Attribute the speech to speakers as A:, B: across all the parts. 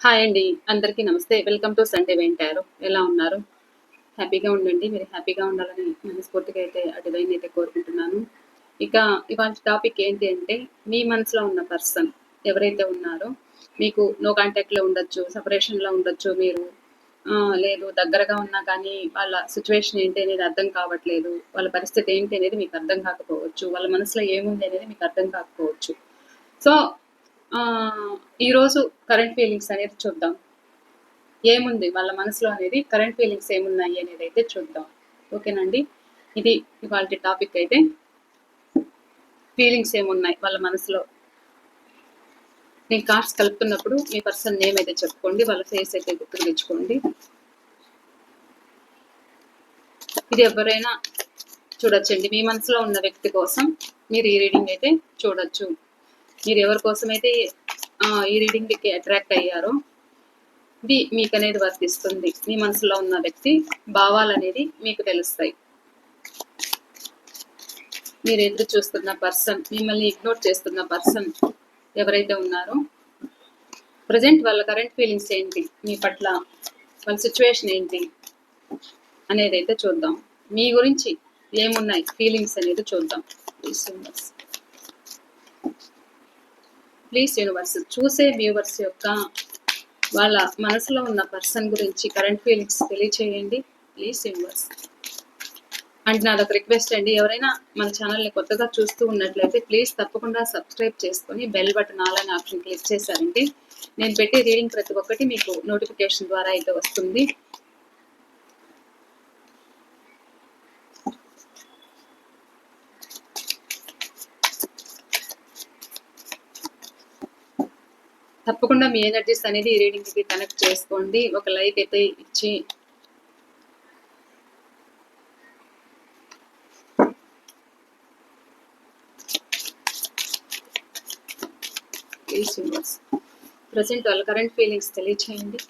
A: Hi అండి. అందరికీ నమస్తే. Welcome to Sunday vein tarot. ఎలా ఉన్నారు? హ్యాపీగా ఉండండి. మీరు హ్యాపీగా ఉండాలని మనస్ఫూర్తిగా అయితే ఆ డివైన్ అయితే కోరుకుంటున్నాను. ఇక ఇవాళ టాపిక్ ఏంటి అంటే, మీ మనసులో ఉన్న పర్సన్ ఎవరైతే ఉన్నారో, మీకు నో కాంటాక్ట్‌లో ఉండొచ్చు, సెపరేషన్‌లో ఉండొచ్చు మీరు. లేదు దగ్గరగా ఉన్నా కానీ వాళ్ళ సిట్యుయేషన్ ఏంటి అనేది అర్థం కావట్లేదు. వాళ్ళ పరిస్థితి ఏంటి అనేది మీకు అర్థం కాకపోవచ్చు. వాళ్ళ మనసులో ఏముంది అనేది మీకు అర్థం కాకపోవచ్చు. సో, ఈరోజు కరెంట్ ఫీలింగ్స్ అనేది చూద్దాం. ఏముంది వాళ్ళ మనసులో అనేది, కరెంట్ ఫీలింగ్స్ ఏమున్నాయి అనేది అయితే చూద్దాం. ఓకేనండి. ఇది ఇవాల్టి టాపిక్ అయితే. ఫీలింగ్స్ ఏమున్నాయి వాళ్ళ మనసులో. నేను కార్డ్స్ కలుపుతున్నప్పుడు మీ పర్సన్ నేమ్ అయితే చెప్పుకోండి, వాళ్ళ ఫేస్ అయితే గుర్తుకు తెచ్చుకోండి. ఇది ఎవరైనా చూడొచ్చండి. మీ మనసులో ఉన్న వ్యక్తి కోసం మీరు ఈ రీడింగ్ అయితే చూడొచ్చు. మీరు ఎవరి కోసం అయితే ఈ రీడింగ్కి అట్రాక్ట్ అయ్యారో ఇది మీకు అనేది వర్తిస్తుంది. మీ మనసులో ఉన్న వ్యక్తి భావాలు అనేది మీకు తెలుస్తాయి. మీరు ఎదురు చూస్తున్న పర్సన్, మిమ్మల్ని ఇగ్నోర్ చేస్తున్న పర్సన్ ఎవరైతే ఉన్నారో ప్రజెంట్ వాళ్ళ కరెంట్ ఫీలింగ్స్ ఏంటి మీ పట్ల, వాళ్ళ సిచ్యువేషన్ ఏంటి అనేది అయితే చూద్దాం. మీ గురించి ఏమున్నాయి ఫీలింగ్స్ అనేది చూద్దాం. ప్లీజ్ యూనివర్స్ చూసే వ్యూవర్స్ యొక్క వాళ్ళ మనసులో ఉన్న పర్సన్ గురించి కరెంట్ ఫీలింగ్స్ తెలియచేయండి ప్లీజ్ యూనివర్స్. అండ్ నాదొక రిక్వెస్ట్ అండి, ఎవరైనా మన ఛానల్ని కొత్తగా చూస్తూ ఉన్నట్లయితే ప్లీజ్ తప్పకుండా సబ్స్క్రైబ్ చేసుకొని బెల్ బటన్ ఆల్ అనే ఆప్షన్ క్లిక్ చేశారంటే నేను పెట్టే రీడింగ్ ప్రతి ఒక్కటి మీకు నోటిఫికేషన్ ద్వారా అయితే వస్తుంది. తప్పకుండా మీ ఎనర్జీస్ అనేది ఈ రీడింగ్కి కనెక్ట్ చేసుకోండి. ఒక లైక్ అయితే ఇచ్చి ప్రజెంట్ వాళ్ళ కరెంట్ ఫీలింగ్స్ తెలియచేయండి.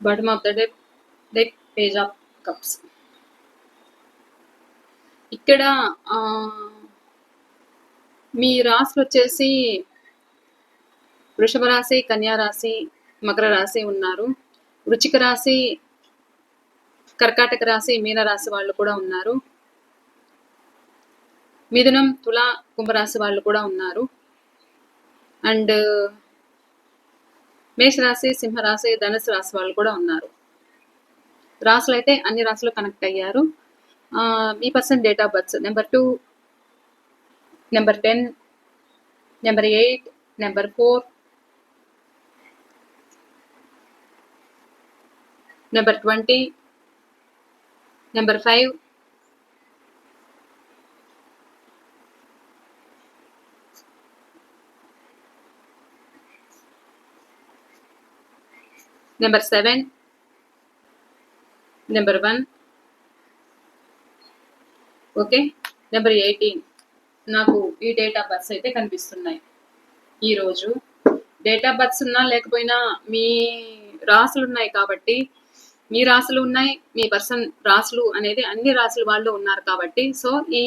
A: Bottom of the deck page of cups. ఇక్కడ మీ రాశులు వచ్చేసి వృషభ రాశి, కన్యా రాశి, మకర రాశి ఉన్నారు. వృచ్చిక రాశి, కర్కాటక రాశి, మీన రాశి వాళ్ళు కూడా ఉన్నారు. మిథునం, తుల, కుంభరాశి వాళ్ళు కూడా ఉన్నారు. అండ్ మేషరాశి, సింహరాశి, ధనుసు రాశి వాళ్ళు కూడా ఉన్నారు. రాశులు అయితే అన్ని రాశులు కనెక్ట్ అయ్యారు. మీ person date of birth number 2, number 10, number 8, number 4, number 20, number 5, number 7, number 1, okay, number 18. నాకు ఈ డేట్ ఆఫ్ బర్త్స్ అయితే కనిపిస్తున్నాయి. ఈరోజు డేట్ ఆఫ్ బర్త్స్ ఉన్నా లేకపోయినా మీ రాసులు ఉన్నాయి కాబట్టి, మీ రాసులు ఉన్నాయి, మీ పర్సన్ రాసులు అనేది అన్ని రాసుల వాళ్ళు ఉన్నారు కాబట్టి, సో ఈ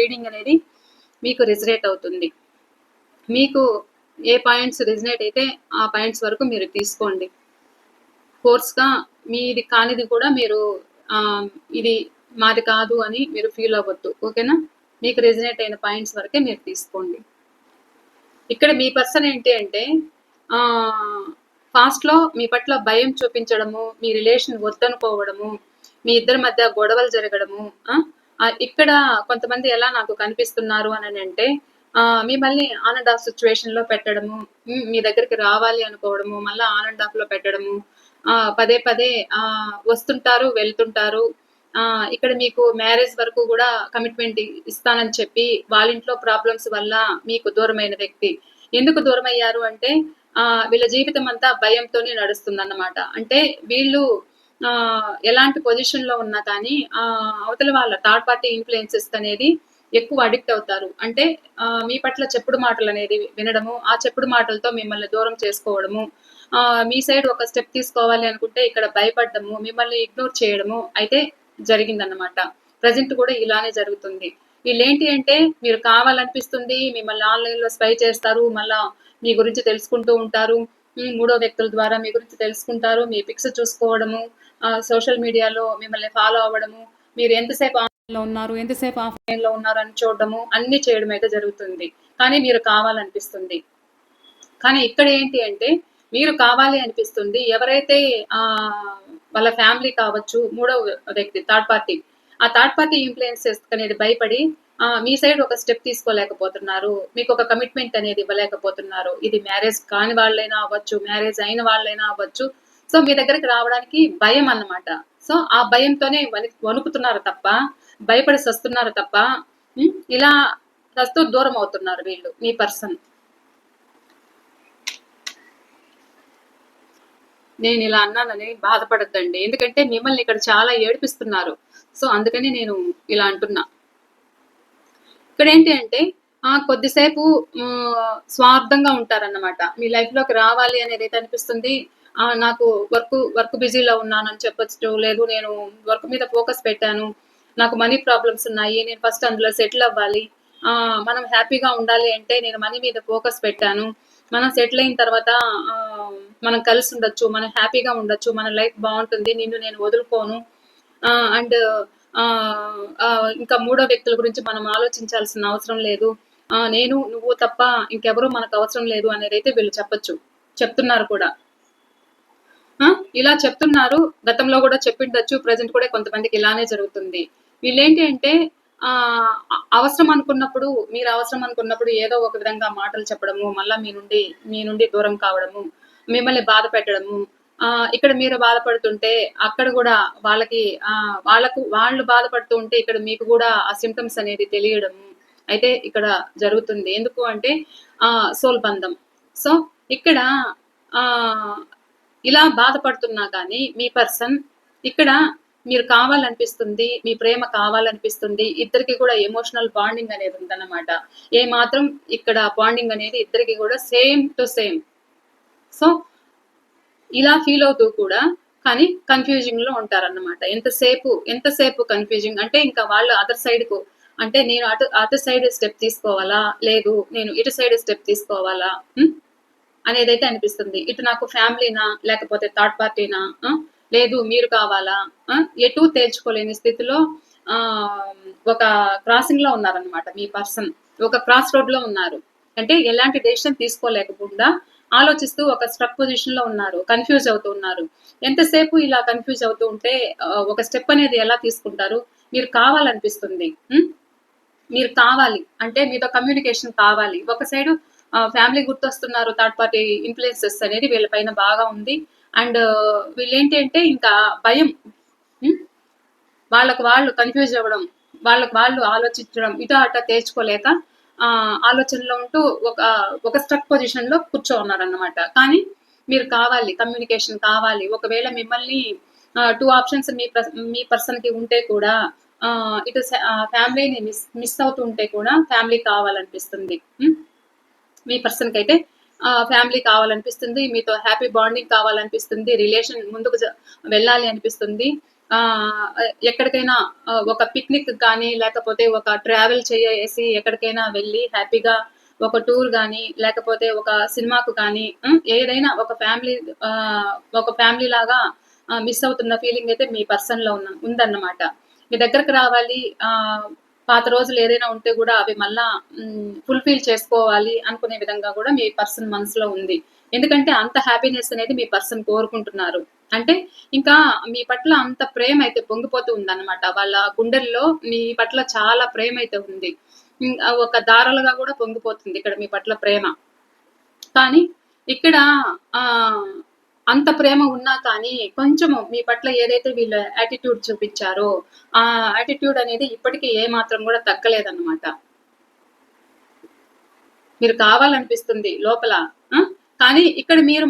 A: రీడింగ్ అనేది మీకు రిజనేట్ అవుతుంది. మీకు ఏ పాయింట్స్ రిజనేట్ అయితే ఆ పాయింట్స్ వరకు మీరు తీసుకోండి. ఫోర్స్గా మీది కానిది కూడా మీరు ఇది మాది కాదు అని మీరు ఫీల్ అవ్వద్దు. ఓకేనా? మీకు రెజినేట్ అయిన పాయింట్స్ వరకే మీరు తీసుకోండి. ఇక్కడ మీ పర్సన్ ఏంటి అంటే పాస్ట్‌లో మీ పట్ల భయం చూపించడము, మీ రిలేషన్ వద్దనుకోవడము, మీ ఇద్దరి మధ్య గొడవలు జరగడము. ఇక్కడ కొంతమంది ఎలా నాకు కనిపిస్తున్నారు అననంటే మిమ్మల్ని ఆన్ అండ్ ఆఫ్ సిట్యుయేషన్‌లో పెట్టడము, మీ దగ్గరికి రావాలి అనుకోవడము, మళ్ళా ఆన్ అండ్ ఆఫ్‌లో పెట్టడము. పదే పదే వస్తుంటారు, వెళ్తుంటారు. ఇక్కడ మీకు మ్యారేజ్ వరకు గూడా కమిట్మెంట్ ఇస్తానని చెప్పి, వాళ్ళింట్లో ప్రాబ్లమ్స్ వల్ల మీకు దూరమైన వ్యక్తి. ఎందుకు దూరమయ్యారు అంటే, వీళ్ళ జీవితం అంతా భయంతోనే నడుస్తుందన్నమాట. అంటే వీళ్ళు ఎలాంటి పొజిషన్‌లో ఉన్నా కానీ, అవతల వాళ్ళ థర్డ్ పార్టీ ఇన్‌ఫ్లుయెన్సెస్ అనేది ఎక్కువ అడిక్ట్ అవుతారు. అంటే మీ పట్ల చెప్పుడు మాటలనేది వినడము, ఆ చెప్పుడు మాటలతో మిమ్మల్ని దూరం చేసుకోవడము, మీ సైడ్ ఒక స్టెప్ తీసుకోవాలి అనుకుంటే ఇక్కడ భయపడ్డము, మిమ్మల్ని ఇగ్నోర్ చేయడము అయితే జరిగిందన్నమాట. ప్రెజెంట్ కూడా ఇలానే జరుగుతుంది. వీళ్ళేంటి అంటే మీరు కావాలనిపిస్తుంది, మిమ్మల్ని ఆన్‌లైన్‌లో స్పై చేస్తారు. మళ్ళా మీ గురించి తెలుసుకుంటూ ఉంటారు. మూడో వ్యక్తుల ద్వారా మీ గురించి తెలుసుకుంటారు. మీ పిక్స్ చూసుకోవడము, సోషల్ మీడియాలో మిమ్మల్ని ఫాలో అవ్వడము, మీరు ఎంతసేపు ఆన్‌లైన్‌లో ఉన్నారు, ఎంతసేపు ఆఫ్‌లైన్‌లో ఉన్నారు అని చూడడము, అన్నీ చేయడం అయితే జరుగుతుంది. కానీ మీరు కావాలనిపిస్తుంది. కానీ ఇక్కడ ఏంటి అంటే మీరు కావాలి అనిపిస్తుంది. ఎవరైతే వాళ్ళ ఫ్యామిలీ కావచ్చు, మూడో వ్యక్తి థర్డ్ పార్టీ. ఆ థర్డ్ పార్టీ ఇన్‌ఫ్లుయెన్సెస్ అనేది భయపడి మీ సైడ్ ఒక స్టెప్ తీసుకోలేకపోతున్నారు. మీకొక కమిట్మెంట్ అనేది ఇవ్వలేకపోతున్నారు. ఇది మ్యారేజ్ కాని వాళ్ళైనా అవ్వచ్చు, మ్యారేజ్ అయిన వాళ్ళైనా అవ్వచ్చు. సో, మీ దగ్గరికి రావడానికి భయం అన్నమాట. సో, ఆ భయంతోనే వణుకుతున్నారు తప్ప, భయపడి సస్తున్నారు తప్ప, ఇలా సస్తూ దూరం అవుతున్నారు వీళ్ళు, మీ పర్సన్. నేనిలా అన్నానని బాధపడొద్దండి. ఎందుకంటే మిమ్మల్ని ఇక్కడ చాలా ఏడిపిస్తున్నారు. సో, అందుకని నేను ఇలా అంటున్నా. ఇక్కడేంటి అంటే కొద్దిసేపు స్వార్థంగా ఉంటారన్నమాట. మీ లైఫ్‌లోకి రావాలి అనేదైతే అనిపిస్తుంది. నాకు వర్క్ బిజీలో ఉన్నానని చెప్పొచ్చు. లేదు నేను వర్క్ మీద ఫోకస్ పెట్టాను. నాకు మనీ ప్రాబ్లమ్స్ ఉన్నాయి. నేను ఫస్ట్ అందులో సెటిల్ అవ్వాలి. మనం హ్యాపీగా ఉండాలి అంటే నేను మనీ మీద ఫోకస్ పెట్టాను. మనం సెటిల్ అయిన తర్వాత మనం కలిసి ఉండొచ్చు. మనం హ్యాపీగా ఉండొచ్చు. మన లైఫ్ బావుంటుంది. నిన్ను నేను వదులుకోను. అండ్ ఇంకా మూడో వ్యక్తుల గురించి మనం ఆలోచించాల్సిన అవసరం లేదు. నేను, నువ్వు తప్ప ఇంకెవరు మనకు అవసరం లేదు అనేదైతే వీళ్ళు చెప్పొచ్చు. చెప్తున్నారు కూడా. ఇలా చెప్తున్నారు. గతంలో గూడా చెప్పిండొచ్చు. ప్రెజెంట్ కూడా కొంతమందికి ఇలానే జరుగుతుంది. వీళ్ళేంటి అంటే అవసరం అనుకున్నప్పుడు, మీరు అవసరం అనుకున్నప్పుడు ఏదో ఒక విధంగా మాటలు చెప్పడము, మళ్ళా మీ నుండి దూరం కావడము, మిమ్మల్ని బాధ పెట్టడము. ఇక్కడ మీరు బాధపడుతుంటే అక్కడ గూడా వాళ్ళకి వాళ్ళు బాధపడుతూ ఉంటే ఇక్కడ మీకు గూడా ఆ సింప్టమ్స్ అనేది తెలియడము అయితే ఇక్కడ జరుగుతుంది. ఎందుకు అంటే సోల్ బంధం. సో, ఇక్కడ ఆహ్, ఇలా బాధపడుతున్నా కానీ మీ పర్సన్ ఇక్కడ మీరు కావాలనిపిస్తుంది. మీ ప్రేమ కావాలనిపిస్తుంది. ఇద్దరికి కూడా ఎమోషనల్ బాండింగ్ అనేది ఉందన్నమాట. ఏమాత్రం ఇక్కడ బాండింగ్ అనేది ఇద్దరికి కూడా సేమ్ టు సేమ్. సో, ఇలా ఫీల్ అవుతూ కూడా కానీ కన్‌ఫ్యూజింగ్‌లో ఉంటారన్నమాట. ఎంతసేపు కన్‌ఫ్యూజింగ్ అంటే ఇంకా వాళ్ళు అదర్ సైడ్‌కు అంటే నేను అటు సైడ్ స్టెప్ తీసుకోవాలా? లేదు నేను ఇటు సైడ్ స్టెప్ తీసుకోవాలా? అనేదైతే అనిపిస్తుంది. ఇటు నాకు ఫ్యామిలీనా? లేకపోతే థర్డ్ పార్టీనా? లేదు మీరు కావాలా? ఎటూ తేల్చుకోలేని స్థితిలో ఆహ్, ఒక క్రాసింగ్‌లో ఉన్నారనమాట మీ పర్సన్. ఒక క్రాస్ రోడ్‌లో ఉన్నారు. అంటే ఎలాంటి డెసిషన్ తీసుకోలేకుండా ఆలోచిస్తూ ఒక స్ట్రక్ పొజిషన్‌లో ఉన్నారు. కన్‌ఫ్యూజ్ అవుతూ ఉన్నారు. ఎంతసేపు ఇలా కన్‌ఫ్యూజ్ అవుతూ ఉంటే ఒక స్టెప్ అనేది ఎలా తీసుకుంటారు? మీరు కావాలనిపిస్తుంది. మీరు కావాలి. అంటే మీతో కమ్యూనికేషన్ కావాలి. ఒక సైడు ఫ్యామిలీ గుర్తొస్తున్నారు. థర్డ్ పార్టీ ఇన్‌ఫ్లుయెన్సెస్ అనేది వీళ్ళ పైన బాగా ఉంది. అండ్ వీళ్ళేంటి అంటే ఇంకా భయం. హ్మ్. వాళ్ళకి వాళ్ళు కన్‌ఫ్యూజ్ అవ్వడం. వాళ్ళకి వాళ్ళు ఆలోచించడం. ఇటా అటా తేల్చుకోలేక ఆలోచనలో ఉంటూ ఒక స్ట్రక్ పొజిషన్‌లో కూర్చోన్నారన్నమాట. కానీ మీరు కావాలి. కమ్యూనికేషన్ కావాలి. ఒకవేళ మిమ్మల్ని 2 ఆప్షన్స్ మీ పర్సన్‌కి ఉంటే కూడా ఇటు ఫ్యామిలీని మిస్ అవుతూ ఉంటే కూడా ఫ్యామిలీ కావాలనిపిస్తుంది. మీ పర్సన్‌కైతే ఫ్యామిలీ కావాలనిపిస్తుంది. మీతో హ్యాపీ బాండింగ్ కావాలనిపిస్తుంది. రిలేషన్ ముందుకు వెళ్ళాలి అనిపిస్తుంది. ఆహ్, ఎక్కడికైనా ఒక పిక్నిక్ కానీ, లేకపోతే ఒక ట్రావెల్ చేసేసి ఎక్కడికైనా వెళ్ళి హ్యాపీగా ఒక టూర్ గానీ, లేకపోతే ఒక సినిమాకు కానీ, ఏదైనా ఒక ఫ్యామిలీ లాగా మిస్ అవుతున్న ఫీలింగ్ అయితే మీ పర్సన్‌లో ఉందన్నమాట. మీ దగ్గరకు రావాలి, పాత రోజులు ఏదైనా ఉంటే గూడా అవి మళ్ళా ఫుల్‌ఫిల్ చేసుకోవాలి అనుకునే విధంగా గూడా మీ పర్సన్ మనసులో ఉంది. ఎందుకంటే అంత హ్యాపీనెస్ అనేది మీ పర్సన్ కోరుకుంటున్నారు. అంటే ఇంకా మీ పట్ల అంత ప్రేమైతే పొంగిపోతూ ఉందన్నమాట. వాళ్ళ గుండెల్లో మీ పట్ల చాలా ప్రేమైతే ఉంది. ఒక ధారలుగా గూడా పొంగిపోతుంది ఇక్కడ మీ పట్ల ప్రేమ. కానీ ఇక్కడ ఆహ్, అంత ప్రేమ ఉన్నా కానీ కొంచెము మీ పట్ల ఏదైతే వీళ్ళు యాటిట్యూడ్ చూపిచ్చారో, ఆ యాటిట్యూడ్ అనేది ఇప్పటికి ఏమాత్రం గూడా తగ్గలేదన్నమాట. మీరు కావాలనిపిస్తుంది లోపల. ఆ! కానీ ఇక్కడ మీరు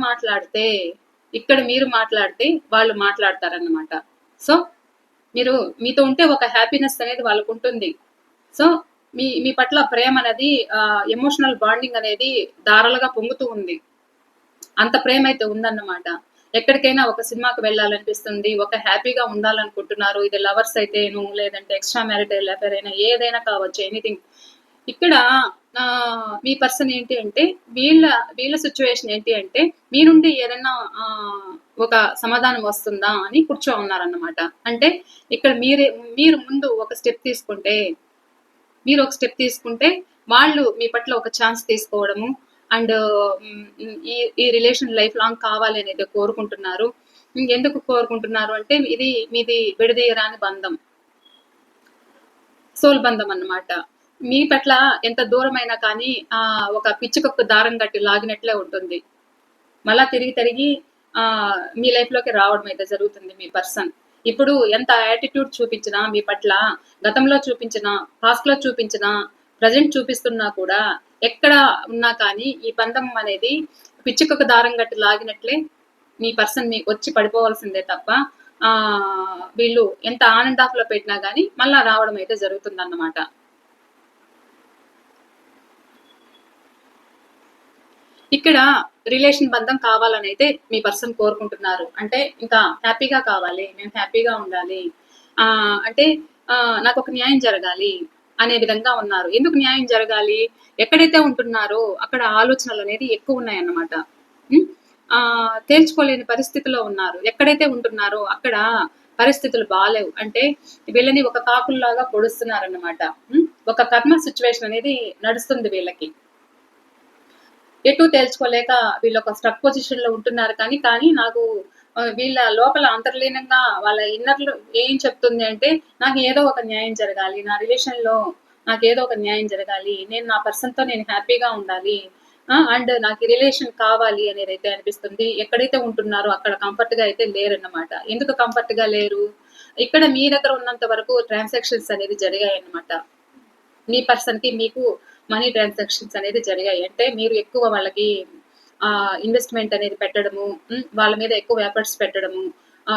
A: మాట్లాడితే వాళ్ళు మాట్లాడతారన్నమాట. సో, మీరు మీతో ఉంటే ఒక హ్యాపీనెస్ అనేది వాళ్ళకుంటుంది. సో, మీ పట్ల ప్రేమనేది ఎమోషనల్ బాండింగ్ అనేది ధారలుగా పొంగుతూ ఉంది. అంత ప్రేమైతే ఉందన్నమాట. ఎక్కడికైనా ఒక సినిమాకి వెళ్ళాలనిపిస్తుంది. ఒక హ్యాపీగా ఉండాలనుకుంటున్నారు. ఇది లవర్స్ అయితేను, లేదంటే ఎక్స్‌ట్రా మ్యారిటల్ అఫైర్ అయినా ఏదైనా కావచ్చు ఎనీథింగ్. ఇక్కడ మీ పర్సన్ ఏంటి అంటే వీళ్ళ వీళ్ళ సిట్యుయేషన్ ఏంటి అంటే మీ నుండి ఏదైనా ఒక సమాధానం వస్తుందా అని కూర్చో ఉన్నారన్నమాట. అంటే ఇక్కడ మీరు ముందు ఒక స్టెప్ తీసుకుంటే మీరు ఒక స్టెప్ తీసుకుంటే వాళ్ళు మీ పట్ల ఒక ఛాన్స్ తీసుకోవడము అండ్ ఈ ఈ రిలేషన్ లైఫ్ లాంగ్ కావాలి అనేది కోరుకుంటున్నారు. ఎందుకు కోరుకుంటున్నారు అంటే ఇది మీది విడదీయరాని బంధం. సోల్ బంధం అన్నమాట. మీ పట్ల ఎంత దూరమైనా కానీ ఒక పిచ్చుకకు దారం కట్టి లాగినట్లే ఉంటుంది. మళ్ళా తిరిగి తిరిగి మీ లైఫ్‌లోకి రావడం అయితే జరుగుతుంది మీ పర్సన్. ఇప్పుడు ఎంత యాటిట్యూడ్ చూపించినా మీ పట్ల, గతంలో చూపించినా, పాస్ట్‌లో చూపించినా, ప్రెజెంట్ చూపిస్తున్నా కూడా ఎక్కడ ఉన్నా కానీ ఈ బంధం అనేది పిచ్చుకకు దారం కట్టి లాగినట్లే మీ పర్సన్ వచ్చి పడిపోవాల్సిందే తప్ప వీళ్ళు ఎంత ఆన్ అండ్ ఆఫ్‌లో పెట్టినా గానీ మళ్ళా రావడం అయితే జరుగుతుందన్నమాట. ఇక్కడ రిలేషన్ బంధం కావాలని అయితే మీ పర్సన్ కోరుకుంటున్నారు. అంటే ఇంకా హ్యాపీగా కావాలి, మేము హ్యాపీగా ఉండాలి. అంటే నాకొక న్యాయం జరగాలి అనే విధంగా ఉన్నారు. ఎందుకు న్యాయం జరగాలి? ఎక్కడైతే ఉంటున్నారో అక్కడ ఆలోచనలనేది ఎక్కువున్నాయన్నమాట. హ్మ్. తేల్చుకోలేని పరిస్థితిలో ఉన్నారు. ఎక్కడైతే ఉంటున్నారో అక్కడ పరిస్థితులు బాలేవు. అంటే వీళ్ళని ఒక కాకుల్లాగా పొడుస్తున్నారన్నమాట. ఒక కర్మ సిట్యుయేషన్ అనేది నడుస్తుంది వీళ్ళకి. ఎటు తేల్చుకోలేక వీళ్ళొక స్ట్రక్ పొజిషన్‌లో ఉంటున్నారు కానీ నాకు వీళ్ళ లోపల అంతర్లీనంగా వాళ్ళ ఇన్నర్‌లో ఏం చెప్తుంది అంటే, నాకు ఏదో ఒక న్యాయం జరగాలి. నా రిలేషన్‌లో నాకేదో ఒక న్యాయం జరగాలి. నేను నా పర్సన్‌తో నేను హ్యాపీగా ఉండాలి. అండ్ నాకు ఈ రిలేషన్ కావాలి అనేదైతే అనిపిస్తుంది. ఎక్కడైతే ఉంటున్నారో అక్కడ కంఫర్ట్‌గా అయితే లేరన్నమాట. ఎందుకు కంఫర్ట్‌గా లేరు? ఇక్కడ మీ దగ్గర ఉన్నంత వరకు ట్రాన్సాక్షన్స్ అనేది జరిగాయన్నమాట. మీ పర్సన్‌కి మీకు మనీ ట్రాన్సాక్షన్స్ అనేది జరిగాయి. అంటే మీరు ఎక్కువ వాళ్ళకి ఇన్వెస్ట్‌మెంట్ అనేది పెట్టడము, వాళ్ళ మీద ఎక్కువ ఎఫర్ట్స్ పెట్టడము,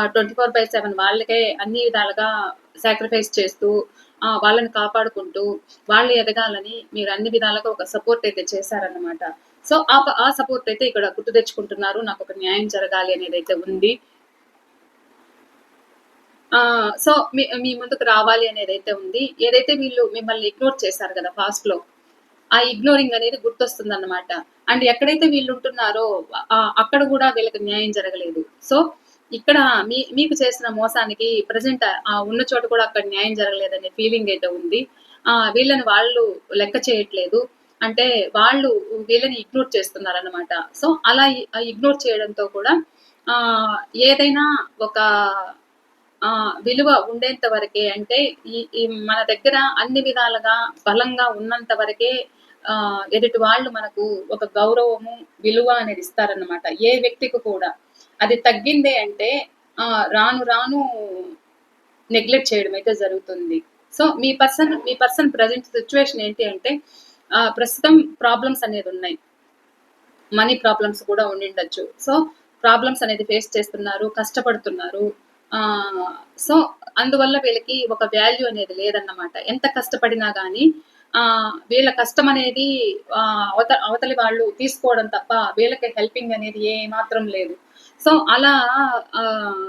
A: 24/7 వాళ్ళకే అన్ని విధాలుగా సాక్రిఫైస్ చేస్తూ, వాళ్ళని కాపాడుకుంటూ, వాళ్ళు ఎదగాలని మీరు అన్ని విధాలుగా ఒక సపోర్ట్ అయితే చేశారన్నమాట. సో, ఆ సపోర్ట్ అయితే ఇక్కడ గుర్తు తెచ్చుకుంటున్నారు. నాకొక న్యాయం జరగాలి అనేదైతే ఉంది. సో, మీ ముందుకు రావాలి అనేదైతే ఉంది. ఏదైతే వీళ్ళు మిమ్మల్ని ఇగ్నోర్ చేశారు గదా! పాస్ట్‌లో. ఆ ఇగ్నోరింగ్ అనేది గుర్తొస్తుందన్నమాట. అండ్ ఎక్కడైతే వీళ్ళుంటున్నారో అక్కడ గూడా వీళ్ళకి న్యాయం జరగలేదు. సో, ఇక్కడ మీకు చేసిన మోసానికి ప్రెజెంట్ ఉన్న చోట కూడా అక్కడ న్యాయం జరగలేదనే ఫీలింగ్ అయితే ఉంది. వీళ్ళని వాళ్ళు లెక్క చేయట్లేదు. అంటే వాళ్ళు వీళ్ళని ఇగ్నోర్ చేస్తున్నారన్నమాట. సో, అలా ఇగ్నోర్ చేయడంతో కూడా ఆహ్, ఏదైనా ఒక విలువ ఉండేంత వరకే అంటే ఈ ఈ మన దగ్గర అన్ని విధాలుగా బలంగా ఉన్నంత వరకే ఎదుటి వాళ్ళు మనకు ఒక గౌరవము, విలువ అనేది ఇస్తారన్నమాట. ఏ వ్యక్తికి కూడా. అది తగ్గిందే అంటే రాను రాను నెగ్లెక్ట్ చేయడం అయితే జరుగుతుంది. సో, మీ పర్సన్ ప్రెజెంట్ సిట్యుయేషన్ ఏంటి అంటే ప్రస్తుతం ప్రాబ్లమ్స్ అనేదున్నాయి. మనీ ప్రాబ్లమ్స్ కూడా ఉండిండొచ్చు. సో, ప్రాబ్లమ్స్ అనేది ఫేస్ చేస్తున్నారు, కష్టపడుతున్నారు. ఆహ్, సో, అందువల్ల వీళ్ళకి ఒక వాల్యూ అనేది లేదన్నమాట. ఎంత కష్టపడినా గానీ వీళ్ళ కష్టం అనేది అవతలి వాళ్ళు తీసుకోవడం తప్ప వీళ్ళకి హెల్పింగ్ అనేది ఏమాత్రం లేదు. సో, అలా ఆహ్,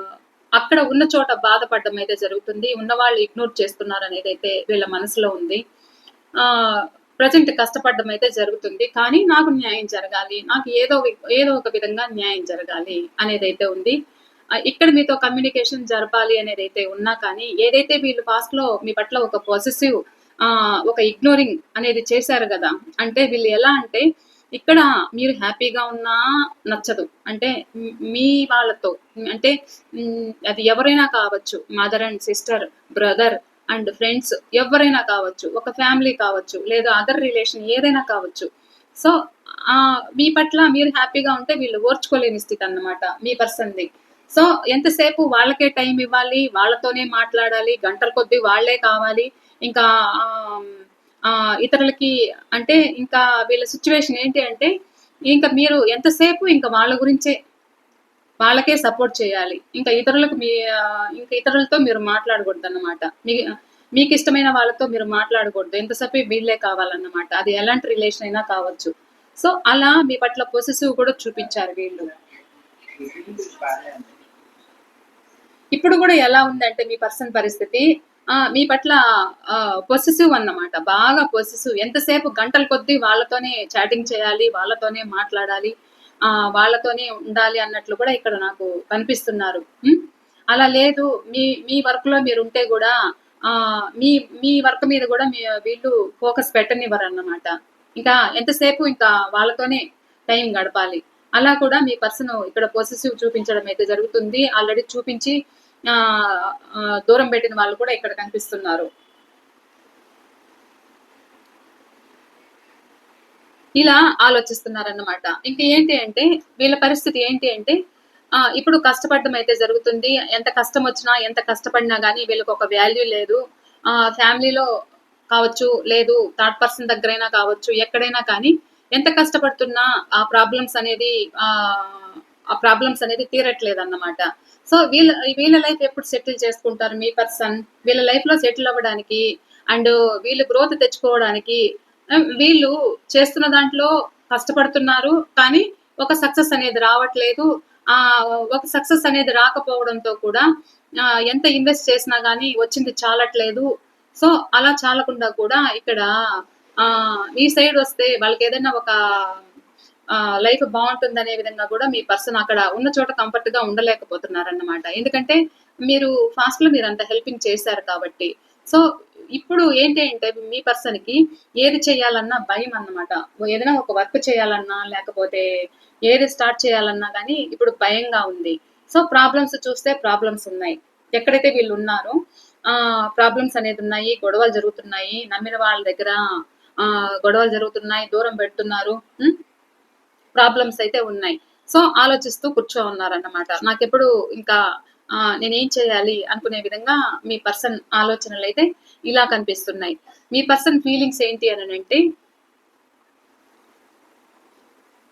A: అక్కడ ఉన్న చోట బాధపడడం అయితే జరుగుతుంది. ఉన్నవాళ్ళు ఇగ్నోర్ చేస్తున్నారనేదైతే వీళ్ళ మనసులో ఉంది. ఆహ్, ప్రెజెంట్ కష్టపడడం అయితే జరుగుతుంది. కానీ నాకు న్యాయం జరగాలి. నాకు ఏదో ఒక విధంగా న్యాయం జరగాలి అనేదైతే ఉంది. ఇక్కడ మీతో కమ్యూనికేషన్ జరపాలి అనేది అయితే ఉన్నా కానీ, ఏదైతే వీళ్ళు పాస్ట్‌లో మీ పట్ల ఒక పొసెసివ్ ఒక ఇగ్నోరింగ్ అనేది చేశారు గదా! అంటే వీళ్ళు ఎలా అంటే, ఇక్కడ మీరు హ్యాపీగా ఉన్నా నచ్చదు. అంటే మీ వాళ్ళతో అంటే అది ఎవరైనా కావచ్చు. Mother and sister, brother and friends ఎవ్వరైనా కావచ్చు. ఒక ఫ్యామిలీ కావచ్చు. లేదా అదర్ రిలేషన్ ఏదైనా కావచ్చు. సో, మీ పట్ల మీరు హ్యాపీగా ఉంటే వీళ్ళు ఓర్చుకోలేని స్థితన్నమాట మీ పర్సన్‌ది. సో, ఎంతసేపు వాళ్ళకే టైం ఇవ్వాలి, వాళ్ళతోనే మాట్లాడాలి, గంటల కొద్దీ వాళ్ళే కావాలి. ఇంకా ఆహ్, ఇతరులకి అంటే ఇంకా వీళ్ళ సిట్యుయేషన్ ఏంటి అంటే, ఇంక మీరు ఎంతసేపు ఇంక వాళ్ళ గురించే వాళ్ళకే సపోర్ట్ చేయాలి. ఇంకా ఇతరులకు ఇంక ఇతరులతో మీరు మాట్లాడకూడదన్నమాట. మీకిష్టమైన వాళ్ళతో మీరు మాట్లాడకూడదు. ఎంతసేపు వీళ్ళే కావాలన్నమాట. అది ఎలాంటి రిలేషన్ అయినా కావచ్చు. సో, అలా మీ పట్ల పొసెసివ్ కూడా చూపించారు వీళ్ళు. ఇప్పుడు కూడా ఎలా ఉందంటే మీ పర్సన్ పరిస్థితి మీ పట్ల పొసెసివ్ అన్నమాట. బాగా పొసెసివ్. ఎంతసేపు గంటల కొద్దీ వాళ్ళతోనే చాటింగ్ చేయాలి, వాళ్ళతోనే మాట్లాడాలి, వాళ్ళతోనే ఉండాలి అన్నట్లు కూడా ఇక్కడ నాకు కనిపిస్తున్నారు. అలా లేదు మీ మీ వర్క్‌లో మీరుంటే గూడా మీ మీ వర్క్ మీద గూడా వీళ్ళు ఫోకస్ పెట్టనివ్వరన్నమాట. ఇంకా ఎంతసేపు ఇంకా వాళ్ళతోనే టైం గడపాలి. అలా కూడా మీ పర్సన్ ఇక్కడ పొసెసివ్ చూపించడం అయితే జరుగుతుంది. ఆల్రెడీ చూపించి దూరం పెట్టిన వాళ్ళు కూడా ఇక్కడ కనిపిస్తున్నారు. ఇలా ఆలోచిస్తున్నారన్నమాట. ఇంక ఏంటి అంటే వీళ్ళ పరిస్థితి ఏంటి అంటే ఇప్పుడు కష్టపడడం అయితే జరుగుతుంది. ఎంత కష్టం వచ్చినా, ఎంత కష్టపడినా గానీ వీళ్ళకొక వాల్యూ లేదు. ఫ్యామిలీలో కావచ్చు, లేదు థర్డ్ పర్సన్ దగ్గరైనా కావచ్చు, ఎక్కడైనా కానీ ఎంత కష్టపడుతున్నా ఆ ప్రాబ్లమ్స్ అనేది ఆ ప్రాబ్లమ్స్ అనేది తీరట్లేదన్నమాట. సో, వీళ్ళ వీళ్ళ లైఫ్ ఎప్పుడు సెటిల్ చేసుకుంటారు మీ పర్సన్? వీళ్ళ లైఫ్‌లో సెటిల్ అవ్వడానికి అండ్ వీళ్ళు గ్రోత్ తెచ్చుకోవడానికి వీళ్ళు చేస్తున్న దాంట్లో కష్టపడుతున్నారు. కానీ ఒక సక్సెస్ అనేది రావట్లేదు. ఒక సక్సెస్ అనేది రాకపోవడంతో కూడా ఎంత ఇన్వెస్ట్ చేసినా గానీ వచ్చింది చాలట్లేదు. సో, అలా చాలకుండా కూడా ఇక్కడ ఈ సైడ్ వస్తే వాళ్ళకేదైనా ఒక లైఫ్ బావుంటుందనే విధంగా కూడా మీ పర్సన్ అక్కడ ఉన్న చోట కంఫర్ట్‌గా ఉండలేకపోతున్నారన్నమాట. ఎందుకంటే మీరు ఫాస్ట్‌లో మీరంత హెల్పింగ్ చేశారు కాబట్టి. సో, ఇప్పుడు ఏంటి అంటే మీ పర్సన్‌కి ఏది చేయాలన్నా భయమన్నమాట. ఏదైనా ఒక వర్క్ చేయాలన్నా, లేకపోతే ఏది స్టార్ట్ చేయాలన్నా గానీ ఇప్పుడు భయంగా ఉంది. సో, ప్రాబ్లమ్స్ చూస్తే ప్రాబ్లమ్స్ ఉన్నాయి. ఎక్కడైతే వీళ్ళున్నారో ప్రాబ్లమ్స్ అనేదున్నాయి, గొడవలు జరుగుతున్నాయి. నమ్మిన వాళ్ళ దగ్గర గొడవలు జరుగుతున్నాయి, దూరం పెడుతున్నారు. ప్రాబ్లమ్స్ అయితే ఉన్నాయి. సో, ఆలోచిస్తూ కూర్చోనున్నారన్నమాట. నాకెప్పుడు ఇంకా నేనేం చేయాలి అనుకునే విధంగా మీ పర్సన్ ఆలోచనలైతే ఇలా కనిపిస్తున్నాయి. మీ పర్సన్ ఫీలింగ్స్ ఏంటి అనంటే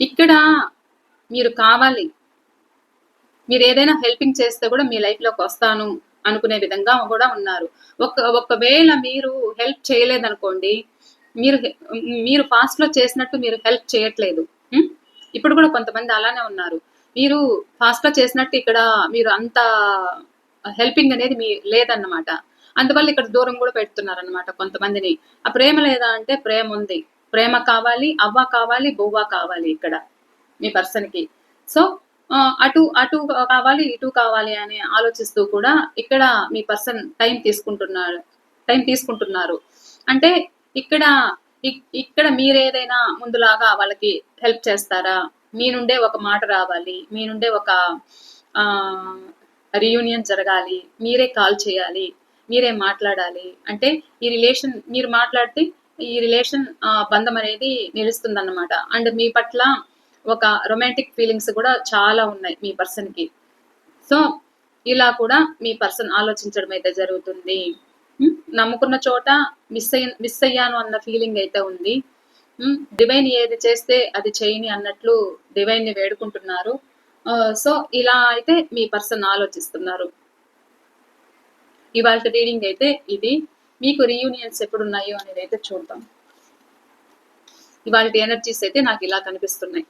A: ఇక్కడ మీరు కావాలి. మీరేదైనా హెల్పింగ్ చేస్తే గూడా మీ లైఫ్‌లోకొస్తాను అనుకునే విధంగా గూడా ఉన్నారు. ఒకవేళ మీరు హెల్ప్ చేయలేదనుకోండి, మీరు మీరు పాస్ట్‌లో చేసినట్టు మీరు హెల్ప్ చేయట్లేదు. హ్మ్. ఇప్పుడు గూడా కొంతమంది అలానే ఉన్నారు. మీరు పాస్ట్‌లో చేసినట్టు ఇక్కడ మీరు అంత హెల్పింగ్ అనేది లేదన్నమాట. అందువల్ల ఇక్కడ దూరం గూడా పెడుతున్నారన్నమాట కొంతమందిని. ఆ ప్రేమ లేదా అంటే ప్రేముంది. ప్రేమ కావాలి, అవ్వ కావాలి, బువ్వ కావాలి ఇక్కడ మీ పర్సన్‌కి. సో, అటు అటు కావాలి, ఇటు కావాలి అని ఆలోచిస్తూ కూడా ఇక్కడ మీ పర్సన్ టైం తీసుకుంటున్నారు. అంటే ఇక్కడ ఇక్కడ మీరేదైనా ముందులాగా వాళ్ళకి హెల్ప్ చేస్తారా? మీ నుండే ఒక మాట రావాలి. మీ నుండే ఒక ఆహ్, రీయూనియన్ జరగాలి. మీరే కాల్ చేయాలి. మీరే మాట్లాడాలి. అంటే ఈ రిలేషన్ మీరు మాట్లాడితే ఈ రిలేషన్ బంధం అనేది నిలుస్తుందన్నమాట. అండ్ మీ పట్ల ఒక రొమాంటిక్ ఫీలింగ్స్ కూడా చాలా ఉన్నాయి మీ పర్సన్‌కి. సో, ఇలా కూడా మీ పర్సన్ ఆలోచించడం అయితే జరుగుతుంది. నమ్ముకున్న చోట మిస్ అయ్యాను అన్న ఫీలింగ్ అయితే ఉంది. డివైన్ ఏది చేస్తే అది చేయని అన్నట్లు డివైన్‌ని వేడుకుంటున్నారు. సో, ఇలా అయితే మీ పర్సన్ ఆలోచిస్తున్నారు. ఇవాల్టి రీడింగ్ అయితే ఇది. మీకు రీయూనియన్స్ ఎప్పుడున్నాయో అనేదైతే చూద్దాం. ఇవాల్టి ఎనర్జీస్ అయితే నాకు ఇలా కనిపిస్తున్నాయి.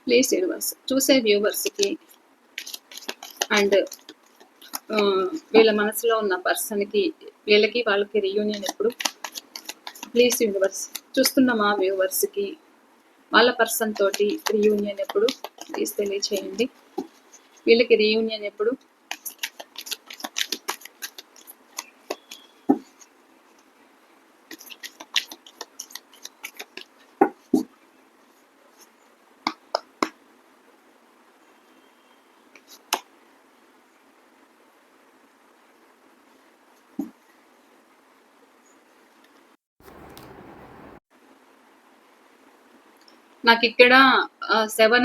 A: ప్లీజ్ యూనివర్స్ చూసే వ్యూవర్స్‌కి అండ్ వీళ్ళ మనసులో ఉన్న పర్సన్‌కి వీళ్ళకి వాళ్ళకి రీయూనియన్ ఎప్పుడు? ప్లీజ్ యూనివర్స్, చూస్తున్న మా వ్యూవర్స్కి వాళ్ళ పర్సన్ తోటి రీయూనియన్ ఎప్పుడు? ప్లీజ్ తెలియచేయండి. వీళ్ళకి రీయూనియన్ ఎప్పుడు? నాకు ఇక్కడ 7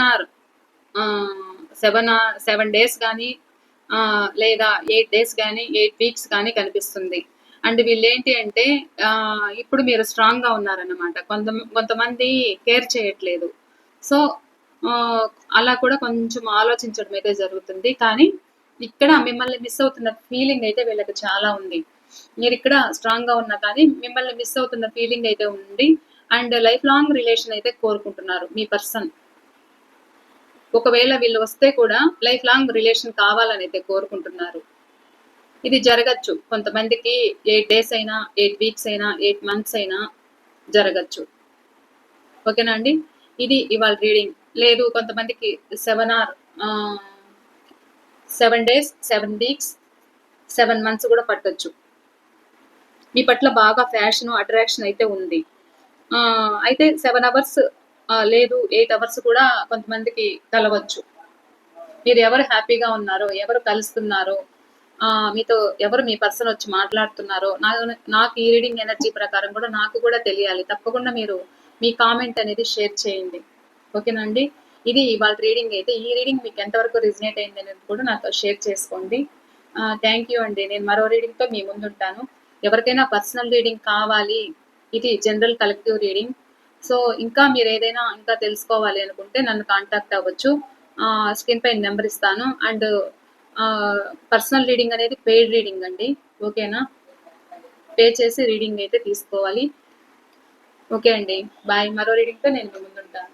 A: డేస్ కానీ లేదా 8 డేస్ కానీ 8 వీక్స్ కానీ కనిపిస్తుంది. అండ్ వీళ్ళేంటి అంటే ఇప్పుడు మీరు స్ట్రాంగ్గా ఉన్నారన్నమాట. కొంతమంది కేర్ చేయట్లేదు. సో అలా కూడా కొంచెం ఆలోచించడం అయితే జరుగుతుంది. కానీ ఇక్కడ మిమ్మల్ని మిస్ అవుతున్న ఫీలింగ్ అయితే వీళ్ళకి చాలా ఉంది. మీరు ఇక్కడ స్ట్రాంగ్గా ఉన్నా కానీ మిమ్మల్ని మిస్ అవుతున్న ఫీలింగ్ అయితే ఉంది. అండ్ లైఫ్ లాంగ్ రిలేషన్ అయితే కోరుకుంటున్నారు మీ పర్సన్. ఒకవేళ వీళ్ళు వస్తే కూడా లైఫ్ లాంగ్ రిలేషన్ కావాలని అయితే కోరుకుంటున్నారు. ఇది జరగచ్చు. కొంతమందికి 8 డేస్ అయినా, 8 వీక్స్ అయినా, 8 మంత్స్ అయినా జరగచ్చు. ఓకేనా అండి? ఇది ఇవాళ రీడింగ్. లేదు కొంతమందికి 7 డేస్, 7 వీక్స్, 7 మంత్స్ కూడా పట్టొచ్చు. మీ పట్ల బాగా ఫ్యాషన్, అట్రాక్షన్ అయితే ఉంది. అయితే 7 అవర్స్ లేదు 8 అవర్స్ కూడా కొంతమందికి కలవచ్చు. మీరు ఎవరు హ్యాపీగా ఉన్నారో, ఎవరు కలుస్తున్నారో, మీతో ఎవరు మీ పర్సన్ వచ్చి మాట్లాడుతున్నారో నాకు ఈ రీడింగ్ ఎనర్జీ ప్రకారం కూడా నాకు కూడా తెలియాలి. తప్పకుండా మీరు మీ కామెంట్ అనేది షేర్ చేయండి. ఓకేనా అండి? ఇది ఇవాళ రీడింగ్ అయితే. ఈ రీడింగ్ మీకు ఎంతవరకు రిజనేట్ అయింది అనేది కూడా నాతో షేర్ చేసుకోండి. థ్యాంక్ యూ అండి. నేను మరో రీడింగ్తో మీ ముందుంటాను. ఎవరికైనా పర్సనల్ రీడింగ్ కావాలి, ఇది జనరల్ కలెక్టివ్ రీడింగ్. సో ఇంకా మీరు ఏదైనా ఇంకా తెలుసుకోవాలి అనుకుంటే నన్ను కాంటాక్ట్ అవ్వచ్చు. స్క్రీన్ పైన నెంబర్ ఇస్తాను. అండ్ పర్సనల్ రీడింగ్ అనేది పెయిడ్ రీడింగ్ అండి. ఓకేనా? పే చేసి రీడింగ్ అయితే తీసుకోవాలి. ఓకే అండి, బాయ్. మరో రీడింగ్తో నేను మీ ముందుంటాను.